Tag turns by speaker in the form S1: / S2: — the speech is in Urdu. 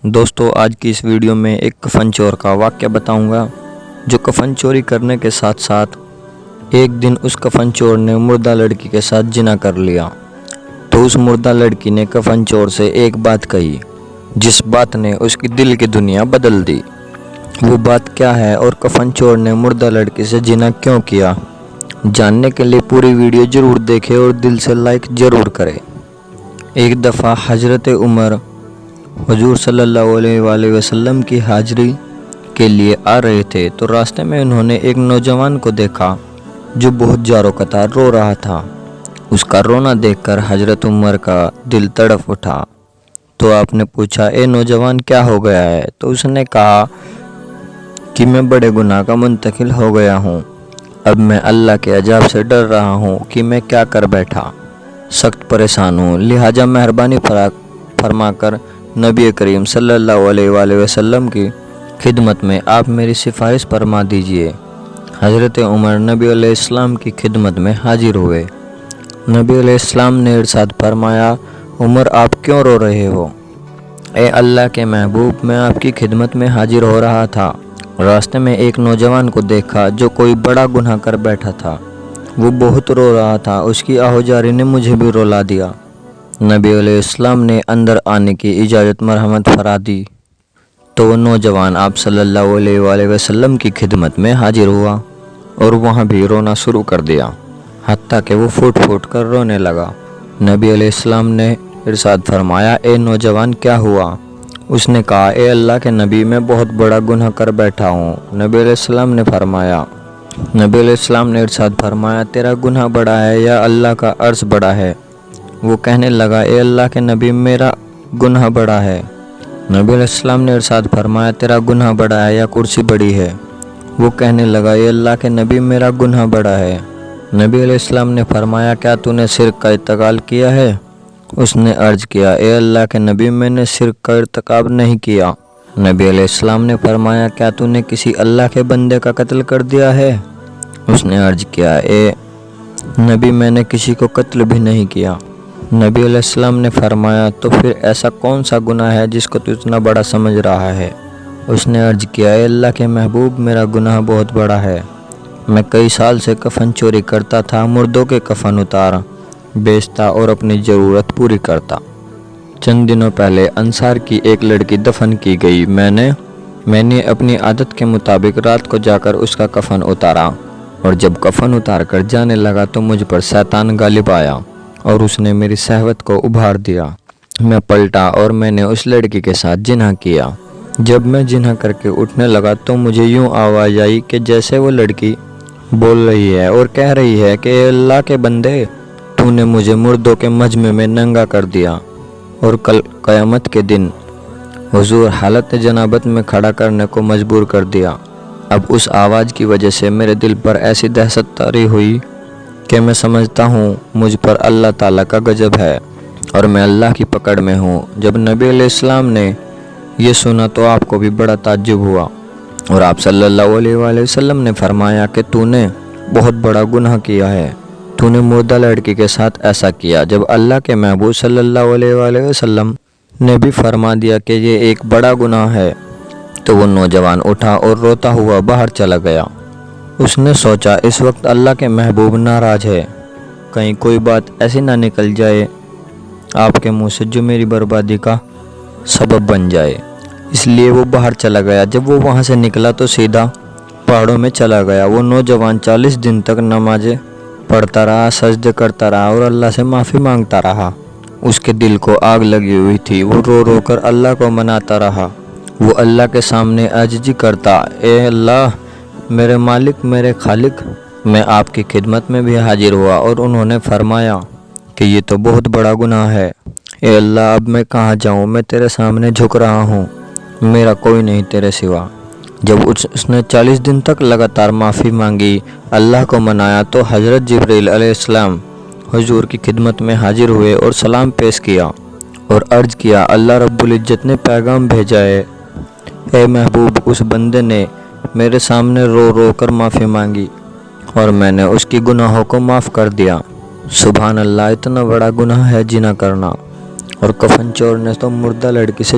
S1: دوستو آج کی اس ویڈیو میں ایک کفن چور کا واقعہ بتاؤں گا جو کفن چوری کرنے کے ساتھ ساتھ ایک دن اس کفن چور نے مردہ لڑکی کے ساتھ جنا کر لیا۔ تو اس مردہ لڑکی نے کفن چور سے ایک بات کہی جس بات نے اس کی دل کی دنیا بدل دی۔ وہ بات کیا ہے اور کفن چور نے مردہ لڑکی سے جنا کیوں کیا، جاننے کے لیے پوری ویڈیو ضرور دیکھیں اور دل سے لائک ضرور کریں۔ ایک دفعہ حضرت عمر حضور صلی اللہ علیہ وآلہ وسلم کی حاضری کے لیے آ رہے تھے تو راستے میں انہوں نے ایک نوجوان کو دیکھا جو بہت زاروں قطار رو رہا تھا۔ اس کا رونا دیکھ کر حضرت عمر کا دل تڑپ اٹھا۔ تو آپ نے پوچھا، اے نوجوان کیا ہو گیا ہے؟ تو اس نے کہا کہ میں بڑے گناہ کا منتقل ہو گیا ہوں، اب میں اللہ کے عذاب سے ڈر رہا ہوں کہ میں کیا کر بیٹھا، سخت پریشان ہوں، لہٰذا مہربانی فرما کر نبی کریم صلی اللہ علیہ وآلہ وسلم کی خدمت میں آپ میری سفارش فرما دیجئے۔ حضرت عمر نبی علیہ السلام کی خدمت میں حاضر ہوئے۔ نبی علیہ السلام نے ارشاد فرمایا، عمر آپ کیوں رو رہے ہو؟ اے اللہ کے محبوب، میں آپ کی خدمت میں حاضر ہو رہا تھا، راستے میں ایک نوجوان کو دیکھا جو کوئی بڑا گناہ کر بیٹھا تھا، وہ بہت رو رہا تھا، اس کی آہوجاری نے مجھے بھی رلا دیا۔ نبی علیہ السلام نے اندر آنے کی اجازت مرحمت فرما دی تو وہ نوجوان آپ صلی اللہ علیہ وآلہ وسلم کی خدمت میں حاضر ہوا اور وہاں بھی رونا شروع کر دیا، حتیٰ کہ وہ پھوٹ پھوٹ کر رونے لگا۔ نبی علیہ السلام نے ارشاد فرمایا، اے نوجوان کیا ہوا؟ اس نے کہا، اے اللہ کے نبی، میں بہت بڑا گناہ کر بیٹھا ہوں۔ نبی علیہ السلام نے ارشاد فرمایا، تیرا گناہ بڑا ہے یا اللہ کا عرش بڑا ہے؟ وہ کہنے لگا، اے اللہ کے نبی، میرا گناہ بڑا ہے۔ نبی علیہ السلام نے ارشاد فرمایا، تیرا گناہ بڑا ہے یا کرسی بڑی ہے؟ وہ کہنے لگا، اے اللہ کے نبی، میرا گناہ بڑا ہے۔ نبی علیہ السلام نے فرمایا، کیا تو نے شرک کا ارتکاب کیا ہے؟ اس نے عرض کیا، اے اللہ کے نبی، میں نے شرک کا ارتکاب نہیں کیا۔ نبی علیہ السلام نے فرمایا، کیا تو نے کسی اللہ کے بندے کا قتل کر دیا ہے؟ اس نے عرض کیا، اے نبی، میں نے کسی کو قتل بھی نہیں کیا۔ نبی علیہ السلام نے فرمایا، تو پھر ایسا کون سا گناہ ہے جس کو تو اتنا بڑا سمجھ رہا ہے؟ اس نے عرض کیا، اے اللہ کے محبوب، میرا گناہ بہت بڑا ہے، میں کئی سال سے کفن چوری کرتا تھا، مردوں کے کفن اتارا بیچتا اور اپنی ضرورت پوری کرتا۔ چند دنوں پہلے انصار کی ایک لڑکی دفن کی گئی، میں نے اپنی عادت کے مطابق رات کو جا کر اس کا کفن اتارا، اور جب کفن اتار کر جانے لگا تو مجھ پر شیطان غالب آیا اور اس نے میری شہوت کو ابھار دیا۔ میں پلٹا اور میں نے اس لڑکی کے ساتھ جنح کیا۔ جب میں جنح کر کے اٹھنے لگا تو مجھے یوں آواز آئی کہ جیسے وہ لڑکی بول رہی ہے اور کہہ رہی ہے کہ اے اللہ کے بندے، تو نے مجھے مردوں کے مجمع میں ننگا کر دیا اور کل قیامت کے دن حضور حالت جنابت میں کھڑا کرنے کو مجبور کر دیا۔ اب اس آواز کی وجہ سے میرے دل پر ایسی دہشت طاری ہوئی کہ میں سمجھتا ہوں مجھ پر اللہ تعالیٰ کا غضب ہے اور میں اللہ کی پکڑ میں ہوں۔ جب نبی علیہ السلام نے یہ سنا تو آپ کو بھی بڑا تعجب ہوا اور آپ صلی اللہ علیہ وآلہ وسلم نے فرمایا کہ تو نے بہت بڑا گناہ کیا ہے، تو نے مردہ لڑکی کے ساتھ ایسا کیا۔ جب اللہ کے محبوب صلی اللہ علیہ وآلہ وسلم نے بھی فرما دیا کہ یہ ایک بڑا گناہ ہے تو وہ نوجوان اٹھا اور روتا ہوا باہر چلا گیا۔ اس نے سوچا، اس وقت اللہ کے محبوب ناراض ہے، کہیں کوئی بات ایسی نہ نکل جائے آپ کے منہ سے جو میری بربادی کا سبب بن جائے، اس لیے وہ باہر چلا گیا۔ جب وہ وہاں سے نکلا تو سیدھا پہاڑوں میں چلا گیا۔ وہ نوجوان 40 دن تک نمازیں پڑھتا رہا، سجدے کرتا رہا اور اللہ سے معافی مانگتا رہا۔ اس کے دل کو آگ لگی ہوئی تھی، وہ رو رو کر اللہ کو مناتا رہا۔ وہ اللہ کے سامنے عاجزی کرتا، اے اللہ میرے مالک، میرے خالق، میں آپ کی خدمت میں بھی حاضر ہوا اور انہوں نے فرمایا کہ یہ تو بہت بڑا گناہ ہے۔ اے اللہ، اب میں کہاں جاؤں؟ میں تیرے سامنے جھک رہا ہوں، میرا کوئی نہیں تیرے سوا۔ جب اس نے 40 دن تک لگاتار معافی مانگی، اللہ کو منایا تو حضرت جبرائیل علیہ السلام حضور کی خدمت میں حاضر ہوئے اور سلام پیش کیا اور عرض کیا، اللہ رب العزت نے پیغام بھیجا ہے، اے محبوب، اس بندے نے میرے سامنے رو رو کر معافی مانگی اور میں نے اس کی گناہوں کو معاف کر دیا۔ سبحان اللہ، اتنا بڑا گناہ ہے جنا کرنا، اور کفن چور نے تو مردہ لڑکی سے